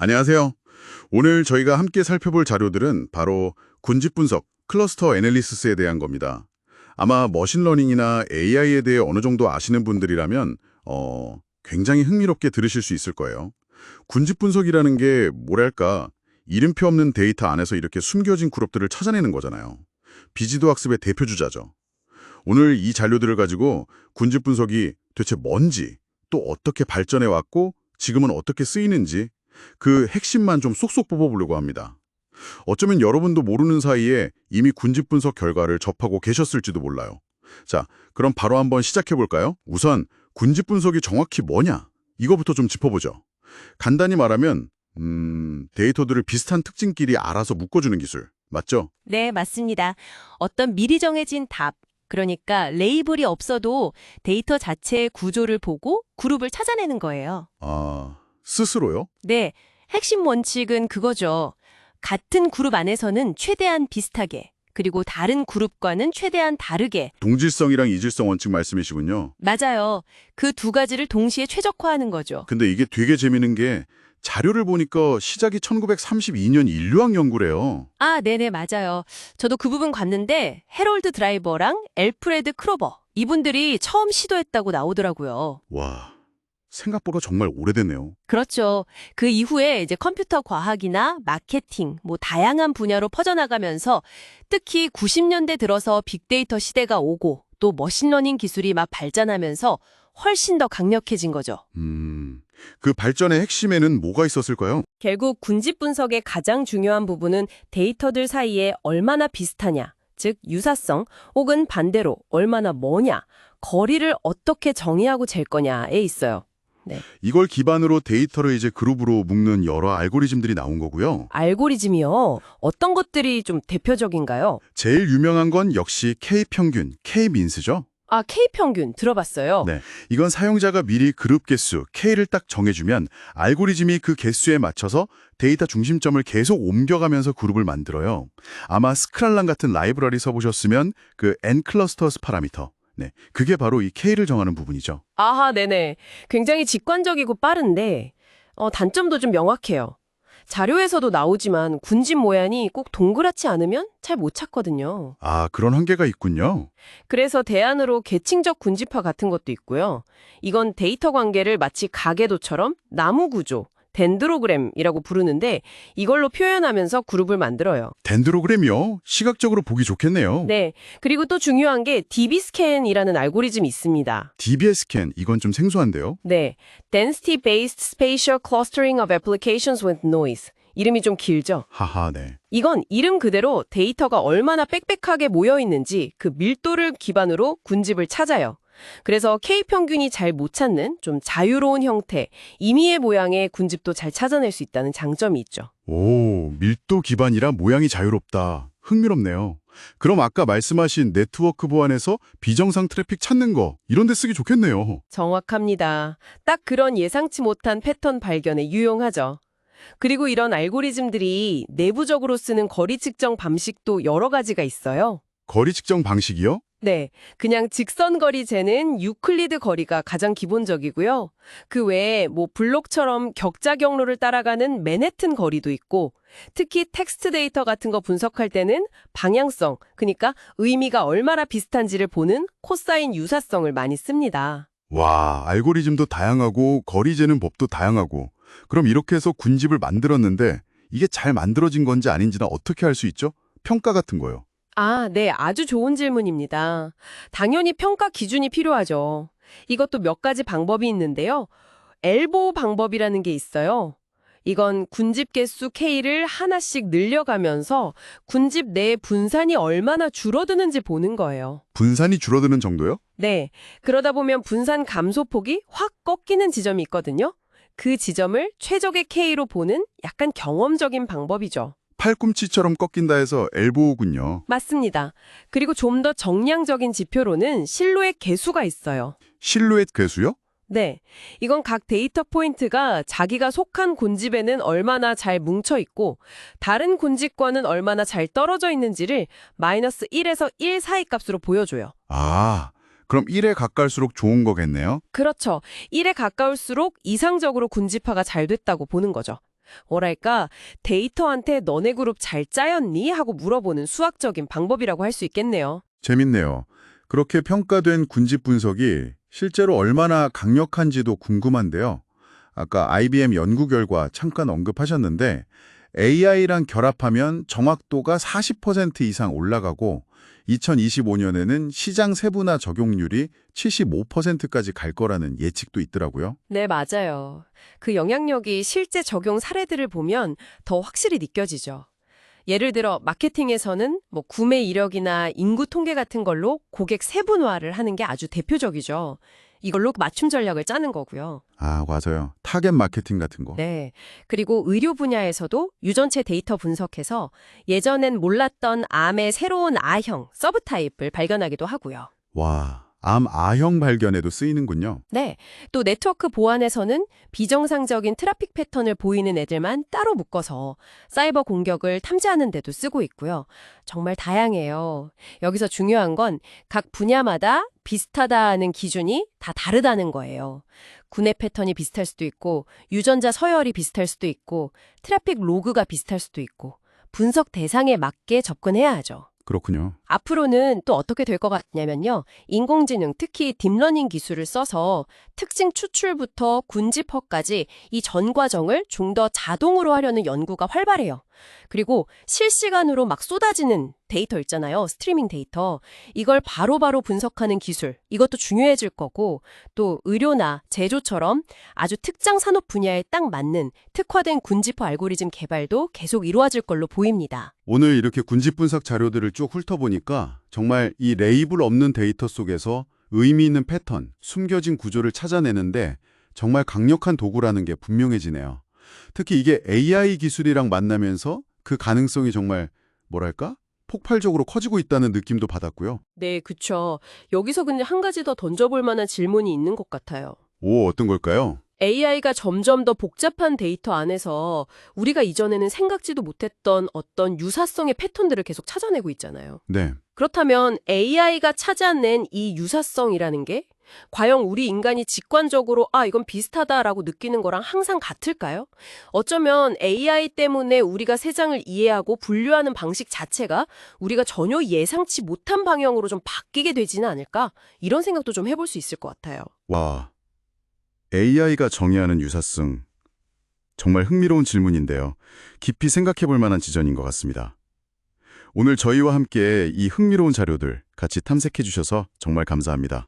안녕하세요. 오늘 저희가 함께 살펴볼 자료들은 바로 군집 분석, 클러스터 애널리시스에 대한 겁니다. 아마 머신러닝이나 AI에 대해 어느 정도 아시는 분들이라면 굉장히 흥미롭게 들으실 수 있을 거예요. 군집 분석이라는 게 뭐랄까, 이름표 없는 데이터 안에서 이렇게 숨겨진 그룹들을 찾아내는 거잖아요. 비지도 학습의 대표 주자죠. 오늘 이 자료들을 가지고 군집 분석이 대체 뭔지, 또 어떻게 발전해 왔고 지금은 어떻게 쓰이는지 그 핵심만 좀 쏙쏙 뽑아보려고 합니다. 어쩌면 여러분도 모르는 사이에 이미 군집 분석 결과를 접하고 계셨을지도 몰라요. 자, 그럼 바로 한번 시작해 볼까요? 우선 군집 분석이 정확히 뭐냐? 이거부터 좀 짚어보죠. 간단히 말하면 데이터들을 비슷한 특징끼리 알아서 묶어주는 기술, 맞죠? 네, 맞습니다. 어떤 미리 정해진 답, 그러니까 레이블이 없어도 데이터 자체의 구조를 보고 그룹을 찾아내는 거예요. 아, 스스로요? 네, 핵심 원칙은 그거죠. 같은 그룹 안에서는 최대한 비슷하게, 그리고 다른 그룹과는 최대한 다르게. 동질성이랑 이질성 원칙 말씀이시군요. 맞아요. 그 두 가지를 동시에 최적화하는 거죠. 근데 이게 되게 재밌는 게 자료를 보니까 시작이 1932년 인류학 연구래요. 아, 네네, 맞아요. 저도 그 부분 봤는데 해롤드 드라이버랑 엘프레드 크로버, 이분들이 처음 시도했다고 나오더라고요. 와, 생각보다 정말 오래됐네요. 그렇죠. 그 이후에 이제 컴퓨터 과학이나 마케팅, 다양한 분야로 퍼져나가면서 특히 90년대 들어서 빅데이터 시대가 오고 또 머신러닝 기술이 막 발전하면서 훨씬 더 강력해진 거죠. 그 발전의 핵심에는 뭐가 있었을까요? 결국 군집 분석의 가장 중요한 부분은 데이터들 사이에 얼마나 비슷하냐, 즉 유사성, 혹은 반대로 얼마나 머냐, 거리를 어떻게 정의하고 잴 거냐에 있어요. 네. 이걸 기반으로 데이터를 이제 그룹으로 묶는 여러 알고리즘들이 나온 거고요. 알고리즘이요? 어떤 것들이 좀 대표적인가요? 제일 유명한 건 역시 K평균, K-민스죠? 아, K평균 들어봤어요. 네, 이건 사용자가 미리 그룹 개수, K를 딱 정해주면 알고리즘이 그 개수에 맞춰서 데이터 중심점을 계속 옮겨가면서 그룹을 만들어요. 아마 스크랄란 같은 라이브러리 써보셨으면 그 N-클러스터스 파라미터, 네, 그게 바로 이 K를 정하는 부분이죠. 아하, 네네. 굉장히 직관적이고 빠른데 단점도 좀 명확해요. 자료에서도 나오지만 군집 모양이 꼭 동그랗지 않으면 잘 못 찾거든요. 아, 그런 한계가 있군요. 그래서 대안으로 계층적 군집화 같은 것도 있고요. 이건 데이터 관계를 마치 가계도처럼 나무 구조, 덴드로그램이라고 부르는데 이걸로 표현하면서 그룹을 만들어요. 덴드로그램이요? 시각적으로 보기 좋겠네요. 네, 그리고 또 중요한 게 DB스캔이라는 알고리즘이 있습니다. DBS 스캔, 이건 좀 생소한데요. 네, Density Based Spatial Clustering of Applications with Noise. 이름이 좀 길죠? 하하, 네. 이건 이름 그대로 데이터가 얼마나 빽빽하게 모여 있는지 그 밀도를 기반으로 군집을 찾아요. 그래서 K평균이 잘 못 찾는 좀 자유로운 형태, 임의의 모양의 군집도 잘 찾아낼 수 있다는 장점이 있죠. 오, 밀도 기반이라 모양이 자유롭다. 흥미롭네요. 그럼 아까 말씀하신 네트워크 보안에서 비정상 트래픽 찾는 거, 이런 데 쓰기 좋겠네요. 정확합니다. 딱 그런 예상치 못한 패턴 발견에 유용하죠. 그리고 이런 알고리즘들이 내부적으로 쓰는 거리 측정 방식도 여러 가지가 있어요. 거리 측정 방식이요? 네, 그냥 직선 거리 재는 유클리드 거리가 가장 기본적이고요. 그 외에 블록처럼 격자 경로를 따라가는 맨해튼 거리도 있고, 특히 텍스트 데이터 같은 거 분석할 때는 방향성, 그러니까 의미가 얼마나 비슷한지를 보는 코사인 유사성을 많이 씁니다. 와, 알고리즘도 다양하고 거리 재는 법도 다양하고. 그럼 이렇게 해서 군집을 만들었는데 이게 잘 만들어진 건지 아닌지는 어떻게 할 수 있죠? 평가 같은 거요. 아, 네, 아주 좋은 질문입니다. 당연히 평가 기준이 필요하죠. 이것도 몇 가지 방법이 있는데요. 엘보우 방법이라는 게 있어요. 이건 군집 개수 K를 하나씩 늘려가면서 군집 내의 분산이 얼마나 줄어드는지 보는 거예요. 분산이 줄어드는 정도요? 네, 그러다 보면 분산 감소폭이 확 꺾이는 지점이 있거든요. 그 지점을 최적의 K로 보는 약간 경험적인 방법이죠. 팔꿈치처럼 꺾인다 해서 엘보우군요. 맞습니다. 그리고 좀 더 정량적인 지표로는 실루엣 개수가 있어요. 실루엣 괴수요? 네, 이건 각 데이터 포인트가 자기가 속한 군집에는 얼마나 잘 뭉쳐 있고 다른 군집과는 얼마나 잘 떨어져 있는지를 마이너스 1에서 1 사이 값으로 보여줘요. 아, 그럼 1에 가까울수록 좋은 거겠네요? 그렇죠. 1에 가까울수록 이상적으로 군집화가 잘 됐다고 보는 거죠. 뭐랄까, 데이터한테 너네 그룹 잘 짜였니? 하고 물어보는 수학적인 방법이라고 할 수 있겠네요. 재밌네요. 그렇게 평가된 군집 분석이 실제로 얼마나 강력한지도 궁금한데요. 아까 IBM 연구 결과 잠깐 언급하셨는데 AI랑 결합하면 정확도가 40% 이상 올라가고 2025년에는 시장 세분화 적용률이 75%까지 갈 거라는 예측도 있더라고요. 네, 맞아요. 그 영향력이 실제 적용 사례들을 보면 더 확실히 느껴지죠. 예를 들어 마케팅에서는 뭐 구매 이력이나 인구 통계 같은 걸로 고객 세분화를 하는 게 아주 대표적이죠. 이걸로 맞춤 전략을 짜는 거고요. 아, 맞아요. 타겟 마케팅 같은 거. 네. 그리고 의료 분야에서도 유전체 데이터 분석해서 예전엔 몰랐던 암의 새로운 A형, 서브타입을 발견하기도 하고요. 와, 암 A형 발견에도 쓰이는군요. 네. 또 네트워크 보안에서는 비정상적인 트래픽 패턴을 보이는 애들만 따로 묶어서 사이버 공격을 탐지하는 데도 쓰고 있고요. 정말 다양해요. 여기서 중요한 건 각 분야마다 비슷하다는 기준이 다 다르다는 거예요. 구매 패턴이 비슷할 수도 있고, 유전자 서열이 비슷할 수도 있고, 트래픽 로그가 비슷할 수도 있고, 분석 대상에 맞게 접근해야 하죠. 그렇군요. 앞으로는 또 어떻게 될 것 같냐면요. 인공지능, 특히 딥러닝 기술을 써서 특징 추출부터 군집화까지 이 전 과정을 좀 더 자동으로 하려는 연구가 활발해요. 그리고 실시간으로 막 쏟아지는 데이터 있잖아요. 스트리밍 데이터. 이걸 바로바로 분석하는 기술. 이것도 중요해질 거고 또 의료나 제조처럼 아주 특정 산업 분야에 딱 맞는 특화된 군집화 알고리즘 개발도 계속 이루어질 걸로 보입니다. 오늘 이렇게 군집 분석 자료들을 쭉 훑어보니까 정말 이 레이블 없는 데이터 속에서 의미 있는 패턴, 숨겨진 구조를 찾아내는데 정말 강력한 도구라는 게 분명해지네요. 특히 이게 AI 기술이랑 만나면서 그 가능성이 정말 뭐랄까? 폭발적으로 커지고 있다는 느낌도 받았고요. 네, 그쵸. 여기서 근데 한 가지 더 던져볼 만한 질문이 있는 것 같아요. 오, 어떤 걸까요? AI가 점점 더 복잡한 데이터 안에서 우리가 이전에는 생각지도 못했던 어떤 유사성의 패턴들을 계속 찾아내고 있잖아요. 네. 그렇다면 AI가 찾아낸 이 유사성이라는 게 과연 우리 인간이 직관적으로 이건 비슷하다라고 느끼는 거랑 항상 같을까요? 어쩌면 AI 때문에 우리가 세상을 이해하고 분류하는 방식 자체가 우리가 전혀 예상치 못한 방향으로 좀 바뀌게 되지는 않을까? 이런 생각도 좀 해볼 수 있을 것 같아요. 와, AI가 정의하는 유사성. 정말 흥미로운 질문인데요. 깊이 생각해 볼 만한 지점인 것 같습니다. 오늘 저희와 함께 이 흥미로운 자료들 같이 탐색해 주셔서 정말 감사합니다.